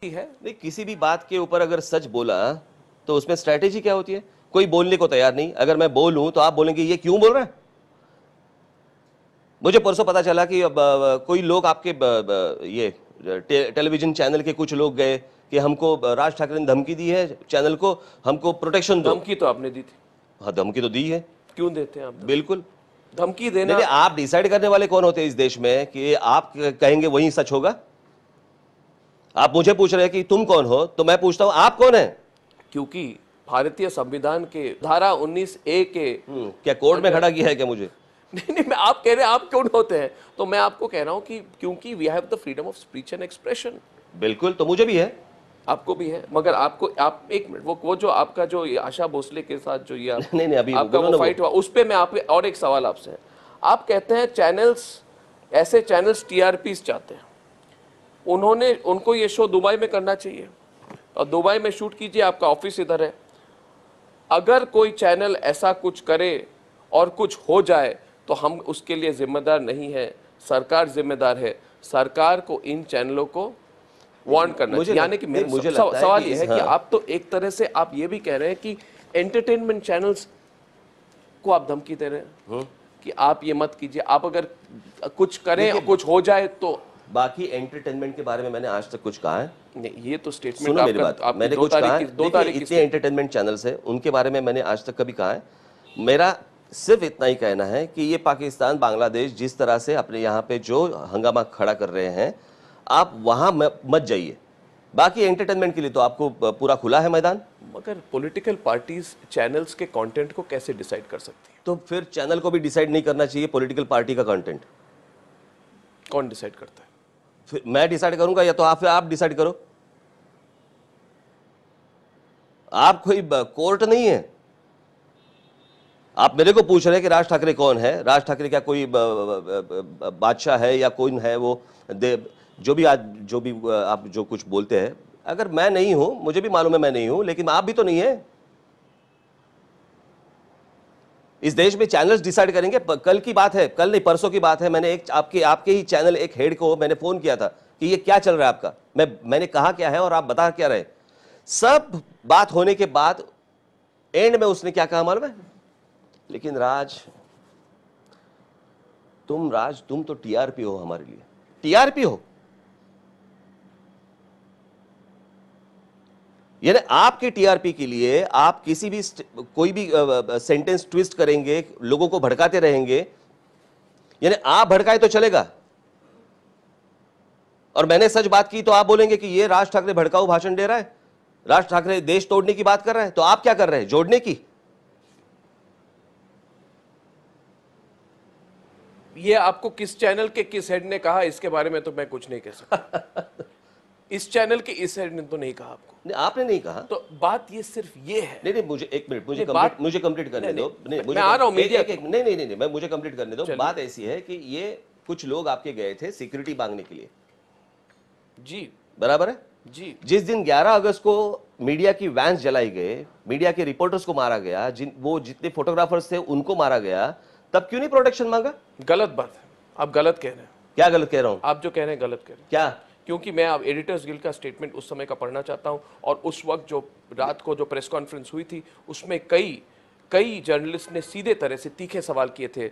है। नहीं, किसी भी बात के ऊपर अगर सच बोला तो उसमें स्ट्रैटेजी क्या होती है? कोई बोलने को तैयार नहीं, अगर मैं बोलूं तो आप बोलेंगे ये क्यों बोल रहा है। मुझे परसों पता चला कि कोई लोग आपके ये टेलीविजन चैनल के कुछ लोग गए कि हमको राज ठाकरे ने धमकी दी है चैनल को, हमको प्रोटेक्शन दो। धमकी तो आपने दी थी। हाँ, धमकी तो दी है। क्यों देते हैं आप धमकी? बिल्कुल। धमकी नहीं देना। नहीं, आप डिसाइड करने वाले कौन होते हैं इस देश में कि आप कहेंगे वही सच होगा? आप मुझे पूछ रहे हैं कि तुम कौन हो, तो मैं पूछता हूं आप कौन है? क्योंकि भारतीय संविधान के धारा 19A के क्या कोर्ट में खड़ा किया है क्या मुझे? नहीं नहीं, मैं आप कह रहे हैं आप क्यों होते हैं, तो मैं आपको कह रहा हूं कि क्योंकि we have the freedom of speech and expression. बिल्कुल, तो मुझे भी है। आपको भी है, मगर आपको आप एक मिनट, वो जो आपका जो ये आशा भोसले के साथ जो ये नहीं नहीं, अभी आपका वो फाइट हुआ, उस पे मैं आप और एक सवाल आपसे है। आप कहते हैं चैनल्स, ऐसे चैनल्स टीआरपीस चाहते हैं, उनको ये शो दुबई में करना चाहिए और दुबई में शूट कीजिए, आपका ऑफिस इधर है। अगर कोई चैनल ऐसा कुछ करे और कुछ हो जाए तो हम उसके लिए जिम्मेदार नहीं है, सरकार जिम्मेदार है। सरकार को इन चैनलों को वार्न करना चाहिए। यानी कि मेरा सवाल ये है कि आप तो एक तरह से आप ये भी कह रहे हैं कि एंटरटेनमेंट चैनल्स को आप धमकी दे रहे हैं कि आप ये मत कीजिए, आप अगर कुछ करें और कुछ हो जाए तो। बाकी एंटरटेनमेंट के बारे में मैंने आज तक कुछ कहा है नहीं, ये तो स्टेटमेंट सुनो मेरी बात, मैंने कुछ कहा है? 2 तारीख इतने एंटरटेनमेंट चैनल्स हैं, उनके बारे में मैंने आज तक कभी कहा है? मेरा सिर्फ इतना ही कहना है कि ये पाकिस्तान बांग्लादेश जिस तरह से अपने यहाँ पे जो हंगामा खड़ा कर रहे हैं, आप वहां मत जाइए। बाकी एंटरटेनमेंट के लिए तो आपको पूरा खुला है मैदान। मगर पॉलिटिकल पार्टीज चैनल्स के कंटेंट को कैसे डिसाइड कर सकती है? तो फिर चैनल को भी डिसाइड नहीं करना चाहिए पॉलिटिकल पार्टी का कंटेंट? कौन डिसाइड करता है? फिर मैं डिसाइड करूंगा या तो आप डिसाइड करो? आप कोई कोर्ट नहीं है। आप मेरे को पूछ रहे हैं कि राज ठाकरे कौन है? राज ठाकरे क्या कोई बादशाह है या कौन है? वो जो भी आप जो कुछ बोलते हैं, अगर मैं नहीं हूं, मुझे भी मालूम है मैं नहीं हूं, लेकिन आप भी तो नहीं है। इस देश में चैनल्स डिसाइड करेंगे। कल की बात है, कल नहीं परसों की बात है, मैंने एक आपके ही चैनल एक हेड को मैंने फोन किया था कि ये क्या चल रहा है आपका। मैंने कहा क्या है और आप बता क्या रहे। सब बात होने के बाद एंड में उसने क्या कहा मालूम है? लेकिन राज तुम तो टीआरपी हो, हमारे लिए टीआरपी हो। यानी आपके टीआरपी के लिए आप किसी भी कोई भी सेंटेंस ट्विस्ट करेंगे, लोगों को भड़काते रहेंगे। यानी आप भड़काए तो चलेगा, और मैंने सच बात की तो आप बोलेंगे कि ये राज ठाकरे भड़काऊ भाषण दे रहा है, राज ठाकरे देश तोड़ने की बात कर रहा है। तो आप क्या कर रहे हैं? जोड़ने की। ये आपको किस चैनल के किस हेड ने कहा इसके बारे में तो मैं कुछ नहीं कह सकता। इस चैनल के इस हेड ने तो नहीं कहा आपको। नहीं, आपने नहीं कहा। तो बात ये सिर्फ ये है। नहीं नहीं, मुझे एक मिनट, मुझे कंप्लीट करने दो। मैं आ रहा हूं मीडिया। नहीं, मुझे कंप्लीट करने दो। बात ऐसी है कि ये कुछ लोग आपके गए थे सिक्योरिटी मांगने के लिए। जी बराबर है जी। जिस दिन 11 अगस्त को मीडिया की वैन्स जलाई गए, मीडिया के रिपोर्टर्स को मारा गया, वो जितने फोटोग्राफर्स थे उनको मारा गया, तब क्यों नहीं प्रोटेक्शन मांगा? गलत बात है, आप गलत कह रहे हैं। क्या गलत कह रहा हूं? आप जो कह रहे हैं गलत कह रहे हैं। क्या? क्योंकि मैं अब एडिटर्स गिल्ड का स्टेटमेंट उस समय का पढ़ना चाहता हूं, और उस वक्त जो रात को जो प्रेस कॉन्फ्रेंस हुई थी उसमें कई जर्नलिस्ट ने सीधे तरह से तीखे सवाल किए थे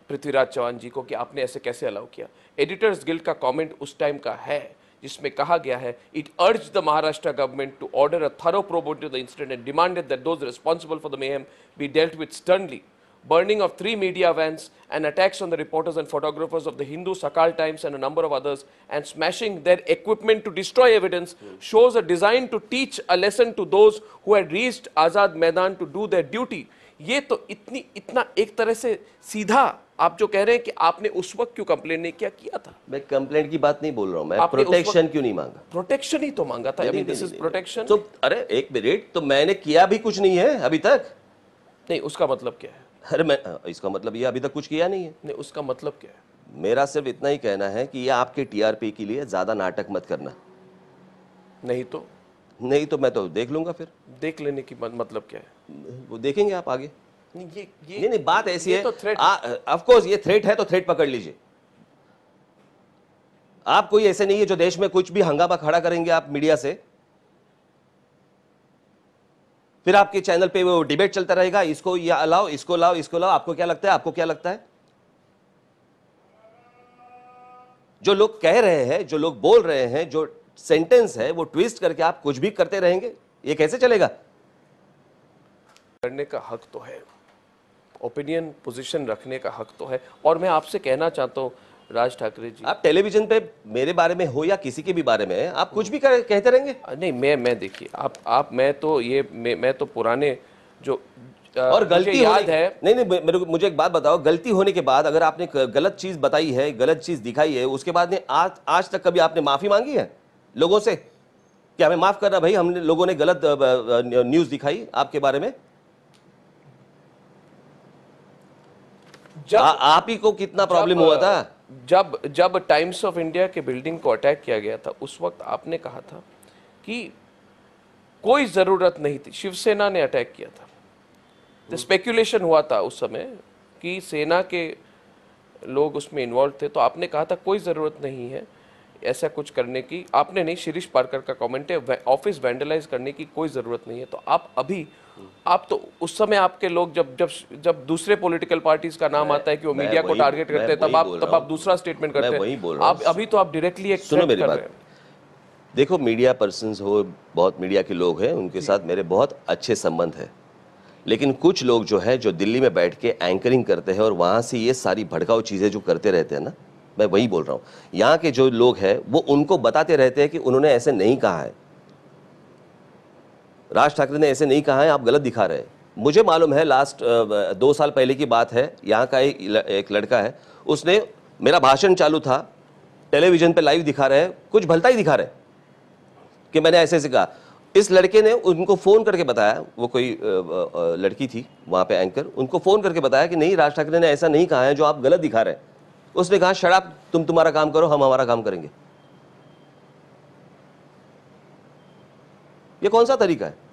पृथ्वीराज चौहान जी को कि आपने ऐसे कैसे अलाउ किया। एडिटर्स गिल्ड का कमेंट उस टाइम का है जिसमें कहा गया है, it urge the Maharashtra government to order a thorough probe into the incident and demanded that those responsible for the mayhem be dealt with sternly. Burning of 3 media vans and attacks on the reporters and photographers of the Hindu, Sakal Times and a number of others, and smashing their equipment to destroy evidence shows a design to teach a lesson to those who had reached Azad Maidan to do their duty. ये तो इतना एक तरह से सीधा आप जो कह रहे हैं कि आपने उस वक्त क्यों कंप्लेंट नहीं किया था। मैं कंप्लेंट की बात नहीं बोल रहा हूं, मैं प्रोटेक्शन क्यों नहीं मांगा। प्रोटेक्शन ही तो मांगा था। This is protection. तो अरे एक मिनट, तो मैंने किया भी कुछ नहीं है अभी तक। नहीं, उसका मतलब क्या है? अरे मैं इसका मतलब ये अभी तक कुछ किया नहीं है। नहीं, उसका मतलब क्या है? मेरा सिर्फ इतना ही कहना है कि ये आपके टीआरपी के लिए ज्यादा नाटक मत करना। नहीं तो मैं तो देख लूंगा। फिर देख लेने की मतलब क्या है? वो देखेंगे आप आगे। नहीं, बात ऐसी है तो ऑफ कोर्स ये थ्रेट है तो थ्रेट पकड़ लीजिए। आप कोई ऐसे नहीं है जो देश में कुछ भी हंगामा खड़ा करेंगे आप मीडिया से, फिर आपके चैनल पे वो डिबेट चलता रहेगा, इसको या लाओ, इसको लाओ, इसको लाओ। आपको क्या लगता है, आपको क्या लगता है? जो लोग कह रहे हैं, जो लोग बोल रहे हैं, जो सेंटेंस है वो ट्विस्ट करके आप कुछ भी करते रहेंगे, ये कैसे चलेगा? करने का हक तो है, ओपिनियन पोजीशन रखने का हक तो है। और मैं आपसे कहना चाहता हूं राज ठाकरे जी, आप टेलीविजन पे मेरे बारे में हो या किसी के भी बारे में आप कुछ भी कहते रहेंगे। नहीं मैं देखिए, आप मैं तो पुराने जो और गलती याद है। नहीं, मुझे एक बात बताओ, गलती होने के बाद अगर आपने गलत चीज बताई है, गलत चीज दिखाई है, उसके बाद ने आज तक कभी आपने माफी मांगी है लोगों से कि हमें माफ करना भाई, हमने लोगों ने गलत न्यूज दिखाई आपके बारे में? आप ही को कितना प्रॉब्लम हुआ था जब टाइम्स ऑफ इंडिया के बिल्डिंग को अटैक किया गया था, उस वक्त आपने कहा था कि कोई जरूरत नहीं थी, शिवसेना ने अटैक किया था। तो स्पेक्यूलेशन हुआ था उस समय कि सेना के लोग उसमें इन्वॉल्व थे, तो आपने कहा था कोई ज़रूरत नहीं है ऐसा कुछ करने की। आपने नहीं, शिरीष पारकर का कमेंट है, ऑफिस वैंडलाइज करने की कोई ज़रूरत नहीं है। तो आप तो उस समय आपके लोग जब दूसरे पॉलिटिकल पार्टीज का नाम आता है कि वो मीडिया को टारगेट करते हैं, तब आप दूसरा स्टेटमेंट करते हैं। आप अभी तो आप डायरेक्टली एक्सेप्ट कर रहे हैं। देखो, मीडिया पर्सन्स हो, बहुत मीडिया के लोग हैं, उनके साथ मेरे बहुत अच्छे संबंध है, लेकिन कुछ लोग जो है, जो दिल्ली में बैठ के एंकरिंग करते हैं और वहां से ये सारी भड़काऊ चीजें जो करते रहते हैं ना, मैं वही बोल रहा हूं, यहाँ के जो लोग हैं वो उनको बताते रहते हैं कि उन्होंने ऐसे नहीं कहा है, राज ठाकरे ने ऐसे नहीं कहा है, आप गलत दिखा रहे हैं। मुझे मालूम है, लास्ट 2 साल पहले की बात है, यहाँ का एक लड़का है, उसने मेरा भाषण चालू था, टेलीविजन पे लाइव दिखा रहे हैं, कुछ भलता ही दिखा रहे हैं कि मैंने ऐसे ऐसे कहा। इस लड़के ने उनको फोन करके बताया, वो कोई लड़की थी वहां पे एंकर, उनको फोन करके बताया कि नहीं, राज ठाकरे ने ऐसा नहीं कहा है जो आप गलत दिखा रहे हैं। उसने कहा शट अप, तुम तुम्हारा काम करो, हम हमारा काम करेंगे। ये कौन सा तरीका है?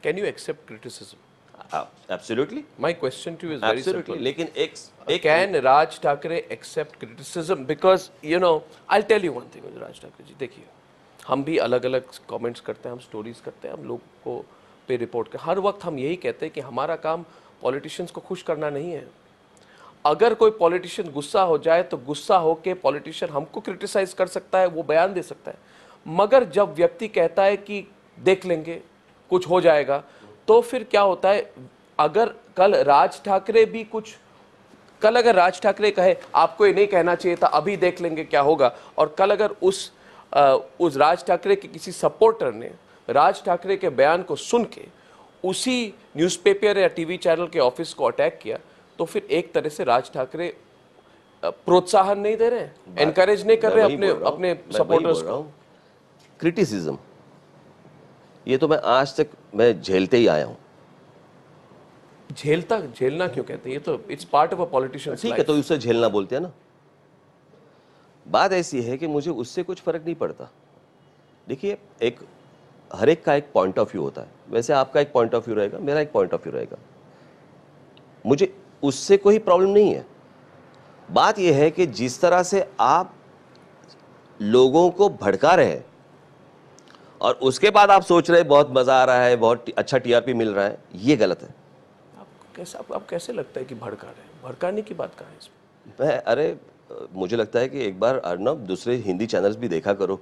Can you accept criticism? Absolutely. My question to you is very simple. लेकिन Can Raj Thakre accept criticism? Because I'll tell you one thing, Raj Thakre जी, देखिए, हम भी अलग अलग कमेंट्स करते हैं, हम स्टोरीज करते हैं, हम लोग को पे रिपोर्ट कर, हर वक्त हम यही कहते हैं कि हमारा काम पॉलिटिशियंस को खुश करना नहीं है। अगर कोई पॉलिटिशियन गुस्सा हो जाए तो गुस्सा होके पॉलिटिशियन हमको क्रिटिसाइज कर सकता है, वो बयान दे सकता है, मगर जब व्यक्ति कहता है कि देख लेंगे, कुछ हो जाएगा, तो फिर क्या होता है? अगर अगर राज ठाकरे कहे आपको ये नहीं कहना चाहिए था, अभी देख लेंगे क्या होगा, और कल अगर उस राज ठाकरे के किसी सपोर्टर ने राज ठाकरे के बयान को सुन के उसी न्यूज़पेपर या टीवी चैनल के ऑफिस को अटैक किया, तो फिर एक तरह से राज ठाकरे प्रोत्साहन नहीं दे रहे हैं, एनकरेज नहीं कर रहे अपने सपोर्टर्स को। क्रिटिसिज्म ये तो मैं आज तक झेलते ही आया हूं। झेलना क्यों कहते हैं? ये तो it's part of a politicians life. ठीक है, तो उसे झेलना बोलते हैं ना। बात ऐसी है कि मुझे उससे कुछ फर्क नहीं पड़ता। देखिए, हर एक का एक पॉइंट ऑफ व्यू होता है, वैसे आपका एक पॉइंट ऑफ व्यू रहेगा, मेरा एक पॉइंट ऑफ व्यू रहेगा, मुझे उससे कोई प्रॉब्लम नहीं है। बात यह है कि जिस तरह से आप लोगों को भड़का रहे हैं और उसके बाद आप सोच रहे हैं बहुत मजा आ रहा है, बहुत अच्छा टीआरपी मिल रहा है, ये गलत है। आप कैसे लगता है कि भड़का रहे हैं? भड़काने की बात कहाँ है इसमें? अरे मुझे लगता है कि एक बार अर्नब दूसरे हिंदी चैनल्स भी देखा करो,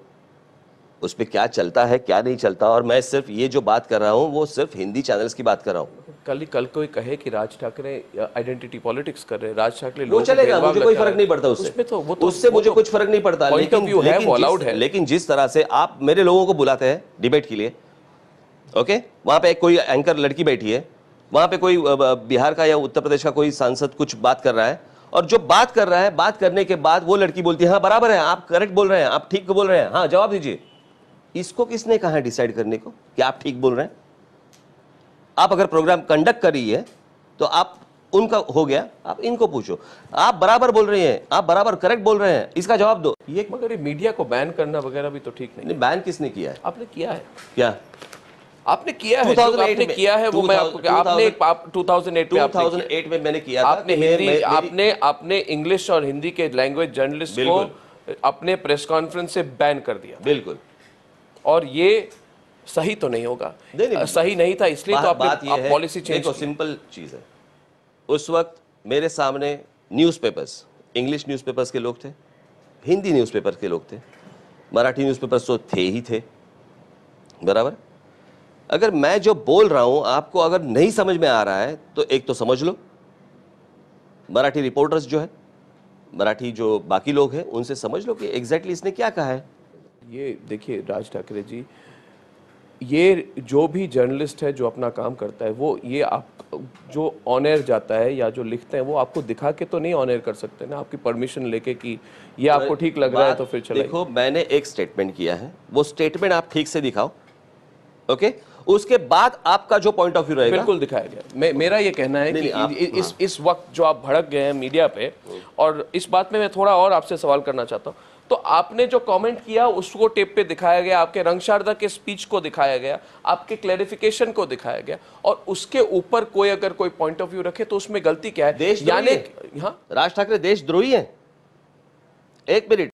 उस पर क्या चलता है क्या नहीं चलता। और मैं सिर्फ ये जो बात कर रहा हूँ वो सिर्फ हिंदी चैनल्स की बात कर रहा हूँ। कल कोई कहे कि राज ठाकरे आइडेंटिटी पॉलिटिक्स कर रहे हैं, राज ठाकरे वो चलेगा, मुझे कोई फर्क नहीं पड़ता उससे मुझे कुछ फर्क नहीं पड़ता। लेकिन जिस तरह से आप मेरे लोगों को बुलाते हैं डिबेट के लिए, ओके, वहां पे कोई एंकर लड़की बैठी है, वहां पे कोई बिहार का या उत्तर प्रदेश का कोई सांसद कुछ बात कर रहा है, और जो बात कर रहा है, बात करने के बाद वो लड़की बोलती है हाँ बराबर है, आप करेक्ट बोल रहे हैं, आप ठीक बोल रहे हैं, हाँ जवाब दीजिए। इसको किसने कहा है डिसाइड करने को कि आप ठीक बोल रहे हैं? आप अगर प्रोग्राम कंडक्ट कर रही है तो आप उनका हो गया, आप इनको पूछो, आप बराबर बोल रहे हैं, आप बराबर करेक्ट बोल रहे हैं, इसका जवाब दो। मगर ये मीडिया को बैन करना वगैरह भी तो ठीक नहीं। बैन किसने किया है? आपने किया है। क्या आपने किया है, जो 2008 आपने में, किया है वो मैं आपको, आपने 2008 में आपने 2008 में मैंने किया था आपने कि मैं- हिंदी, मेरी- आपने इंग्लिश और हिंदी के लैंग्वेज जर्नलिस्ट को अपने प्रेस कॉन्फ्रेंस से बैन कर दिया, बिल्कुल। और ये सही तो नहीं होगा। नहीं, सही नहीं था, इसलिए तो बात आपने ये है, पॉलिसी चेंज देखो की। सिंपल चीज है, उस वक्त मेरे सामने न्यूज़पेपर्स, इंग्लिश न्यूज़पेपर्स के लोग थे, हिंदी न्यूज़पेपर के लोग थे, मराठी न्यूज़पेपर्स तो थे ही थे, बराबर। अगर मैं जो बोल रहा हूं आपको अगर नहीं समझ में आ रहा है तो एक तो समझ लो, मराठी रिपोर्टर्स जो है, मराठी जो बाकी लोग हैं उनसे समझ लो कि एग्जैक्टली इसने क्या कहा है। ये देखिए राज ठाकरे जी, ये जो भी जर्नलिस्ट है जो अपना काम करता है, वो ये आप जो ऑन एयर जाता है या जो लिखते हैं वो आपको दिखा के तो नहीं ऑन एयर कर सकते ना, आपकी परमिशन लेके कि ये आपको ठीक लग रहा है तो फिर चलाइए। देखो मैंने एक स्टेटमेंट किया है, वो स्टेटमेंट आप ठीक से दिखाओ, ओके, उसके बाद आपका जो पॉइंट ऑफ व्यू रहेगा। बिल्कुल दिखाया गया। मेरा ये कहना है कि इस वक्त जो आप भड़क गए हैं मीडिया पे, और इस बात में मैं थोड़ा और आपसे सवाल करना चाहता हूँ, तो आपने जो कमेंट किया उसको टेप पे दिखाया गया, आपके रंगशारदा के स्पीच को दिखाया गया, आपके क्लैरिफिकेशन को दिखाया गया, और उसके ऊपर कोई अगर कोई पॉइंट ऑफ व्यू रखे तो उसमें गलती क्या है? देशद्रोही है। हाँ, राज ठाकरे देशद्रोही हैं। एक मिनट,